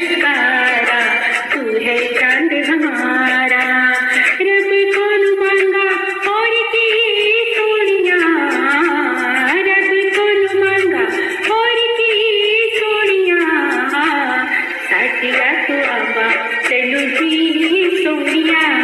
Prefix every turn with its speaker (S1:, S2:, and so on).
S1: मुस्कारा, तू है चांद हमारा। रब को न मांगा और की सोनिया, रब को न मांगा और की सोनिया, साथिया तू आवा तेनू जी सोनिया।